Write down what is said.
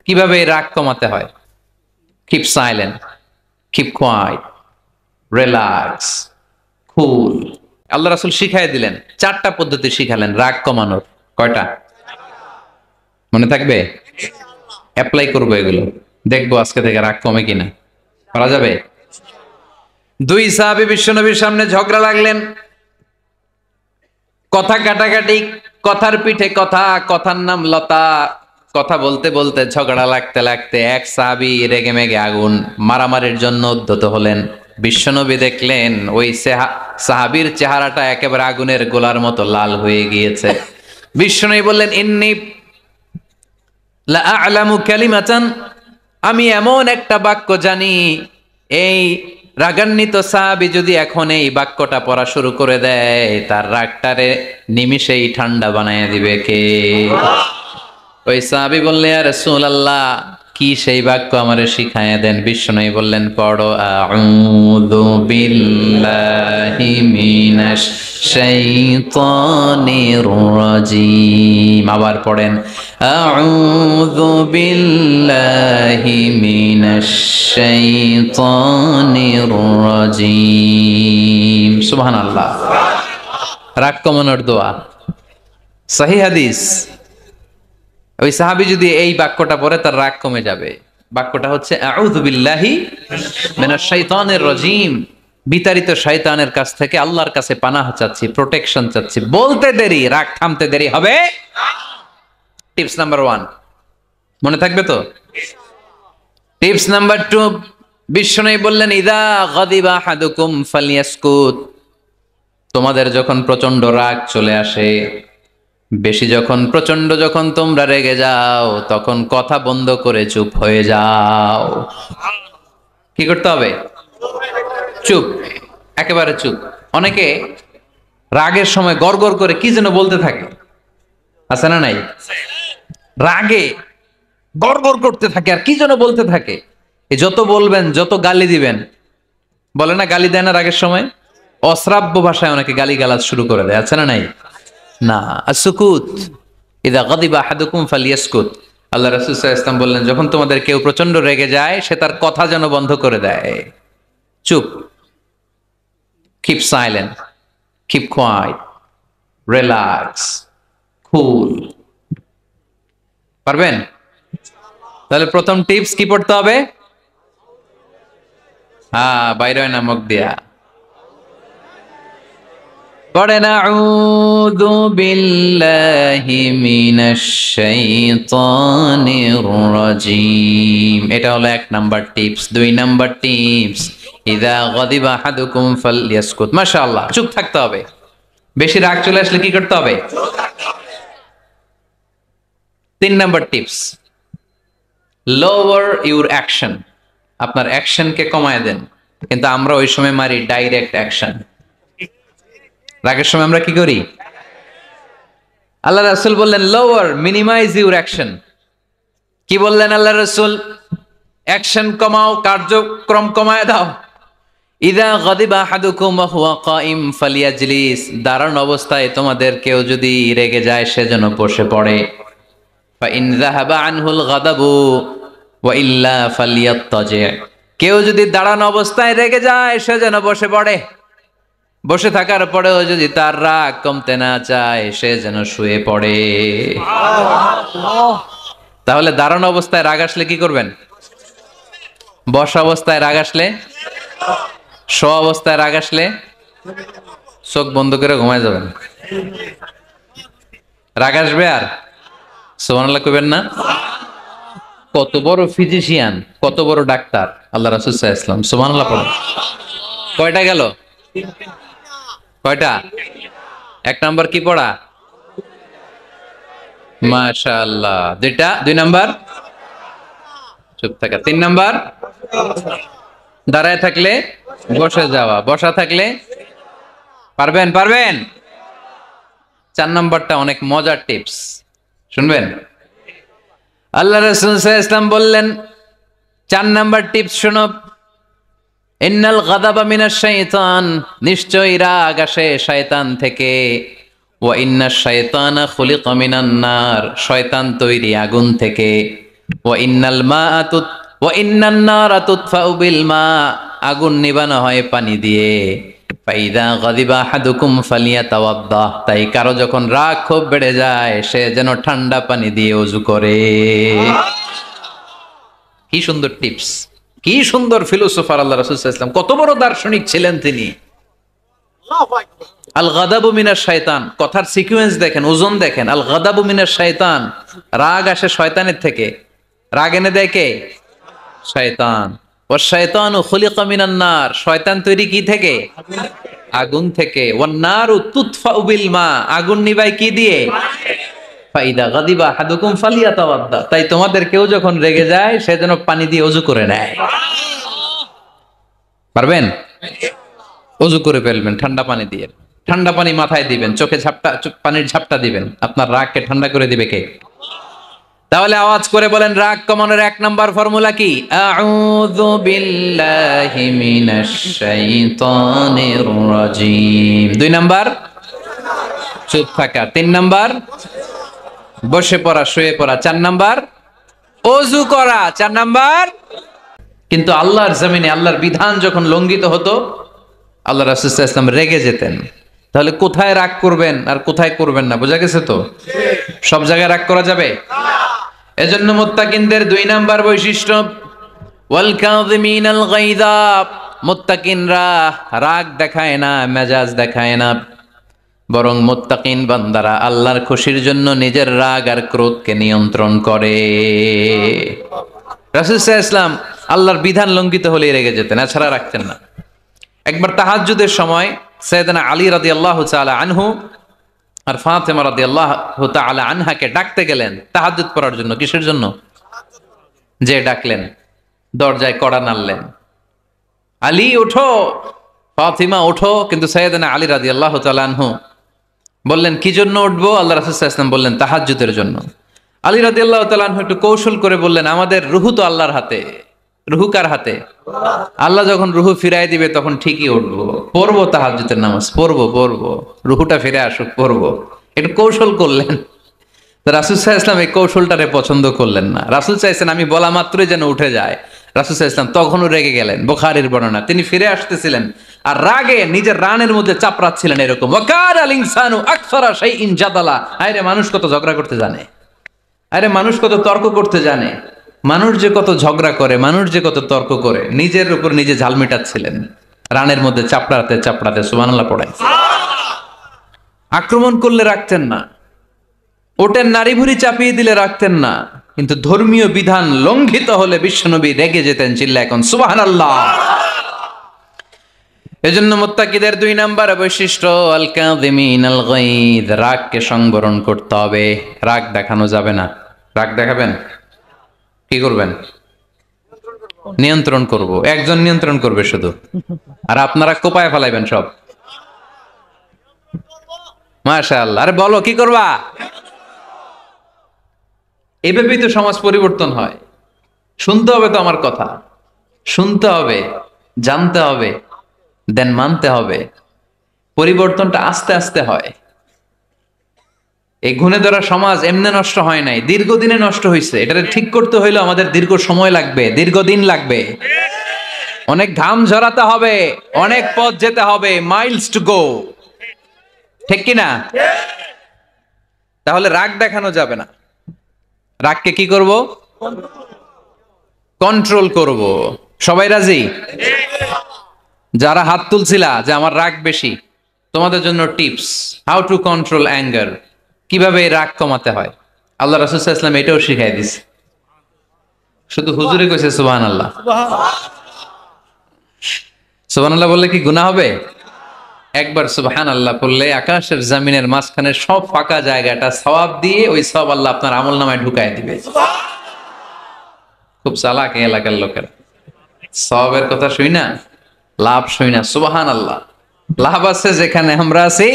কিভাবে এই রাগ কমাতে হয়? Keep silent, keep quiet, relax, cool. আল্লাহ রাসূল শিখাই দিলেন, 4টা পদ্ধতি শিখালেন রাগ কমানোর। কয়টা মনে থাকবে? অ্যাপ্লাই করবো এগুলো, দেখবো আজকে থেকে রাগ কমে কিনা। করা যাবে? দুই সাহাবী বিশ্বনবীর সামনে ঝগড়া লাগলেন, কথা কাটাকাটি, কথার পিঠে কথা, কথার নাম লতা। কথা বলতে বলতে ঝগড়া লাগতে লাগতে এক সাহাবী রেগে মেগে আগুন, মারামারির জন্য উদ্যত হলেন। বিশ্বনবী দেখলেন ওই সাহাবীর চেহারাটা একেবারে আগুনের গোলার মতো লাল হয়ে গিয়েছে। বিশ্বনবী বললেন, ইন্নী লা আ'লামু কালিমাতান, আমি এমন একটা বাক্য জানি, এই রাগান্বিত সাহাবী যদি এখন এই বাক্যটা পড়া শুরু করে দেয়, তার রাগটারে নিমিষেই ঠান্ডা বানায় দিবে কে? ওই সাহাবী বললেন, ইয়া রাসূলুল্লাহ, কি সেই বাক্য আমারে শিখায়া দেন। বিশ্বনবী বললেন, পড়ো, আউযু বিল্লাহি মিনাশ শাইতানির রাজীম। আবার পড়েন, আউযু বিল্লাহি মিনাশ শাইতানির রাজীম। সুবহানাল্লাহ। রাগ কমানোর দোয়া, সহিহ হাদিস। ওই সাহাবী যদি এই বাক্যটা পড়ে তার রাগ কমে যাবে। বাক্যটা হচ্ছে আউযু বিল্লাহি মিনাশ শাইতানির রাজীম। বিতাড়িত শয়তানের কাছ থেকে আল্লাহর কাছে পানাহ চাচ্ছি, প্রোটেকশন চাচ্ছি। বলতে দেরি, রাগ থামতে দেরি হবে। টিপস নাম্বার 1 মনে থাকবে তো? টিপস নাম্বার 2, বিশ্বনবী বললেন, ইযা গাদিবা আহাদুকুম ফালইয়াসকুত। তোমাদের যখন প্রচন্ড রাগ চলে আসে, বেশি যখন, প্রচন্ড যখন তোমরা রেগে যাও, তখন কথা বন্ধ করে চুপ হয়ে যাও। কি করতে হবে? চুপ, একেবারে চুপ। অনেকে রাগের সময় গড়গড় করে কি যেন বলতে থাকে, আছে না নাই? রাগে গড়গড় করতে থাকে আর কি যেন বলতে থাকে। এই যত বলবেন, যত গালি দিবেন, বলে না গালি দেয় না রাগের সময়, অশ্রাব্য ভাষায় অনেকে গালি গালাজ শুরু করে দেয়, আছে না নাই? না, আসুকুত, ইদা গাদিবা আহাদুকুম ফালিয়াসকুত। আল্লাহ রাসূল সাল্লাল্লাহু আলাইহি ওয়াসাল্লাম বললেন, যখন তোমাদের কেউ প্রচন্ড রেগে যায়, সে তার কথা যেন বন্ধ করে দেয়। চুপ, keep silent, keep quiet, relax, cool. পারবেন? তাহলে প্রথম টিপস কি পড়তে হবে? বাইরে নামক দিয়া পড়েন, আউযু বিল্লাহি মিনাশ শাইতানির রাজীম। এটা হলো 1 নাম্বার টিপস। 2 নাম্বার টিপস, ইযা গাদিবা আহাদুকুম ফালইয়াসকুত। মাশাআল্লাহ, চুপ থাকতে হবে। বেশি রাগ চলে আসলে কি করতে হবে? 3 number tips, lower your action. আপনার অ্যাকশনকে কমায় দেন। কিন্তু আমরা ওই সময় মারি ডাইরেক্ট অ্যাকশন। রাগের সময় আমরা কি করি? আল্লাহ রাসূল বললেন, লোয়ার, মিনিমাইজ ইউর অ্যাকশন। কি বললেন আল্লাহ রাসূল? অ্যাকশন কমাও, কার্যক্রম কমায় দাও। ইযা গাদিবা আহাদুকুম ওয়া হুয়া কাইম ফালিয়াজলিস। দাঁড়ানো অবস্থায় তোমাদের কেউ যদি রেগে যায়, সে যেন বসে পড়ে। ফা ইন যাহাবা আনহুল গাদাবু ওয়া ইল্লা ফালিয়াত্তাজি। কেউ যদি দাঁড়ানো অবস্থায় রেগে যায়, সে যেন বসে পড়ে। বসে থাকার পরেও যদি তার রাগ কমতে না চায়, সে যেন শুয়ে পড়ে। তাহলে দাঁড়ানো অবস্থায় রাগ আসলে কি করবেন? বসা অবস্থায় রাগ আসলে, শোয়া অবস্থায় রাগ আসলে চোখ বন্ধ করে ঘুমায় যাবেন। রাগ আসবে আর সুবহানাল্লাহ কইবেন না? কত বড় ফিজিশিয়ান, কত বড় ডাক্তার আল্লাহ রাসূল সাল্লাল্লাহু আলাইহি ওয়াসাল্লাম। সুবহানাল্লাহ পড়েন। কয়টা গেল? কয়টা? 1 নাম্বার কি পড়া? মাশাআল্লাহ। 2 নাম্বার চুপ থাকা। 3 নাম্বার দাঁড়ায় থাকলে বসে যাওয়া, বসা থাকলে পারবেন? 4 নাম্বারটা অনেক মজার টিপস, শুনবেন? আল্লাহ রাসূল সাল্লাল্লাহু আলাইহি ওয়াসাল্লাম বললেন, 4 নাম্বার টিপস শোনো, ইন্নাল গাদাবা মিনাশ শাইতান। নিশ্চয়ই রাগ আসে শয়তান থেকে। ওয়া ইন্নাশ শাইতানা খুলিকা মিনান নার। শয়তান তৈরি আগুন থেকে। ওয়া ইন্নাল মাআ তুত ওয়া ইন্নান নারা তুতফাউ বিল মা, আগুন নিবানো হয় পানি দিয়ে। ফাইদা গাদিবা আহাদুকুম ফালিয়াতাওয়াদ্দা, তাই কারো যখন রাগ খুব বেড়ে যায় সে যেন ঠান্ডা পানি দিয়ে ওযু করে। কি সুন্দর টিপস, কি সুন্দর ফিলোসোফার আল্লাহ রাসূল সাল্লাল্লাহু আলাইহি ওয়াসাল্লাম, কত বড় দার্শনিক ছিলেন তিনি। আল গাদাবু মিনাশ শায়তান, কথার সিকোয়েন্স দেখেন, ওজন দেখেন। আল গাদাবু মিনাশ শায়তান, রাগ আসে শয়তানের থেকে। রাগ এনে দেয় কে? শয়তান। ওয়াশ শায়তানু খুলিকা মিনান নার, শয়তান তৈরি কি থেকে? আগুন থেকে। ওয়ান নারু তুতফাউ বিল মা, আগুন নিভায় কি দিয়ে? ফাইদা গাদিবা আহাদুকুম ফালিয়াতাওয়াদ্দা, তাই তোমাদের কেউ যখন রেগে যায় সে যেন পানি দিয়ে ওযু করে নেয়। পারবেন? ওযু করে ফেলবেন ঠান্ডা পানি দিয়ে। ঠান্ডা পানি মাথায় দিবেন, চোখে পানির ঝাপটা দিবেন। আপনার রাগকে ঠান্ডা করে দিবে কে? তাহলে আওয়াজ করে বলেন, রাগ কমানোর 1 নাম্বার ফর্মুলা কি? আউযু বিল্লাহি মিনাশ শাইতানির রাজিম। 2 নাম্বার চুপ থাকা। 3 নাম্বার বসে পড়া, শুয়ে পড়া। 4 নাম্বার ওযু করা। 4 নাম্বার। কিন্তু আল্লাহর জমিনে আল্লাহর বিধান যখন লঙ্ঘিত হতো আল্লাহ রাসূল সাল্লাল্লাহু আলাইহি ওয়াসাল্লাম রেগে যেতেন। তাহলে কোথায় রাগ করবেন আর কোথায় করবেন না বোঝা গেছে তো? সব জায়গায় রাগ করা যাবে? এজন্য মুত্তাকিনদের 2 নাম্বার বৈশিষ্ট্য, ওয়াল কাযিমিনাল গায়যা, মুত্তাকিনরা রাগ দেখায় না, মেজাজ দেখায় না, বরং মুত্তাকিন বান্দারা আল্লাহর খুশির জন্য নিজের রাগ আর ক্রোধকে নিয়ন্ত্রণ করে। রাসূল সাল্লাল্লাহু আলাইহি ওয়াসাল্লাম আল্লাহর বিধান লঙ্ঘিত হলেই রেগে যেতেন, এছাড়া রাখতেন না। একবার তাহাজ্জুদের সময় সাইয়েদনা আলী রাদিয়াল্লাহু তাআলা আনহু আর ফাতেমা রাদিয়াল্লাহু তাআলা আনহাকে ডাকতে গেলেন তাহাজ্জুদ পড়ার জন্য। কিসের জন্য? যে ডাকলেন, দরজায় কড়া নাড়লেন, আলী ওঠো, ফাতিমা ওঠো। কিন্তু সাইয়েদনা আলী রাদিয়াল্লাহু তাআলা আনহু বললেন, কি জন্য উঠবো? আল্লাহ রাসূল সাল্লাল্লাহু আলাইহি ওয়াসাল্লাম বললেন, তাহাজ্জুদের জন্য। আলী রাদিয়াল্লাহু তাআলা আনহু একটু কৌশল করে বললেন, আমাদের রুহু তো আল্লাহর হাতে। রুহু কার হাতে? আল্লাহ যখন রুহু ফিরাই দিবে তখন ঠিকই উঠবো, পড়বো তাহাজ্জুদের নামাজ, পড়বো, রুহুটা ফিরে আসুক, পড়বো। একটু কৌশল করলেন। রাসূল সাল্লাল্লাহু আলাইহি ওয়াসাল্লাম এই কৌশলটারে পছন্দ করলেন না। রাসূল চাইছেন আমি বলা মাত্রই যেন উঠে যায়। রাসূল সাল্লাল্লাহু আলাইহি ওয়াসাল্লাম তখনও রেগে গেলেন। বুখারীর বর্ণনা, তিনি ফিরে আসতেছিলেন আর রাগে নিজের রানের মধ্যে চাপড়াচ্ছিলেন এরকম, ওয়াকার আল ইনসানু আকসারা শাইইন জাদালা। আরে মানুষ কত ঝগড়া করতে জানে, আরে মানুষ কত তর্ক করতে জানে, মানুষ যে কত ঝগড়া করে, মানুষ যে কত তর্ক করে, নিজের উপর নিজে ঝাল মেটাচ্ছিলেন রানের মধ্যে চাপড়াতে চাপড়াতে। সুবহানাল্লাহ পড়েন। আক্রমণ করলে রাখতেন না, ওটের নারী ভুঁড়ি চাপিয়ে দিলে রাখতেন না, কিন্তু ধর্মীয় বিধান লঙ্ঘিত হলে বিশ্বনবী রেগে যেতেন। চিল্লা এখন সুবহানাল্লাহ। এজন্য মুত্তাকিদের 2 নাম্বার বৈশিষ্ট্য, আল কাযিমিনাল গায়দ, রাগকে সংবরণ করতে হবে। রাগ দেখানো যাবে না। রাগ দেখাবেন, কি করবেন? নিয়ন্ত্রণ করব। একজন নিয়ন্ত্রণ করবে শুধু, আর আপনারা কোপায় ফেলাইবেন সব। মাশাআল্লাহ। আরে বলো কি করবা? এভাবেই তো সমাজ পরিবর্তন হয়। শুনতে হবে তো আমার কথা, শুনতে হবে, জানতে হবে, দেন মানতে হবে। পরিবর্তনটা আস্তে আস্তে হয়। এই গুণে ধরা সমাজ এমনি নষ্ট হয় নাই, দীর্ঘদিনে নষ্ট হয়েছে। এটা ঠিক করতে হইলে আমাদের দীর্ঘ সময় লাগবে, দীর্ঘদিন লাগবে, অনেক ঘাম ঝরাতে হবে, অনেক পথ যেতে হবে, মাইলস টু গো। ঠিক কিনা? তাহলে রাগ দেখানো যাবে না। রাগকে কি করব? কন্ট্রোল করব। সবাই রাজি? যারা হাত তুলছিলা যে আমার রাগ বেশি, তোমাদের জন্য tips, how to control anger, কিভাবে রাগ কমাতে হয়। আল্লাহ রাসূল সাল্লাল্লাহু আলাইহি ওয়াসাল্লাম এটাও শিখাই দিয়েছে। শুধু হুজুরে কইছে সুবহানাল্লাহ। সুবহানাল্লাহ বললে কি গুনাহ হবে? একবার সুবহানাল্লাহ বললে আকাশের জমিনের মাঝখানে সব ফাঁকা জায়গাটা সওয়াব দিয়ে ওই সওয়াব আল্লাহ আপনার আমলনামায় ঢুকায় দিবে। খুব চালাক এই এলাকার লোকেরা, সওয়াবের কথা শুই না, লাভ শুই না। সুবহানাল্লাহ। লাভ আছে যেখানে আমরা আছি,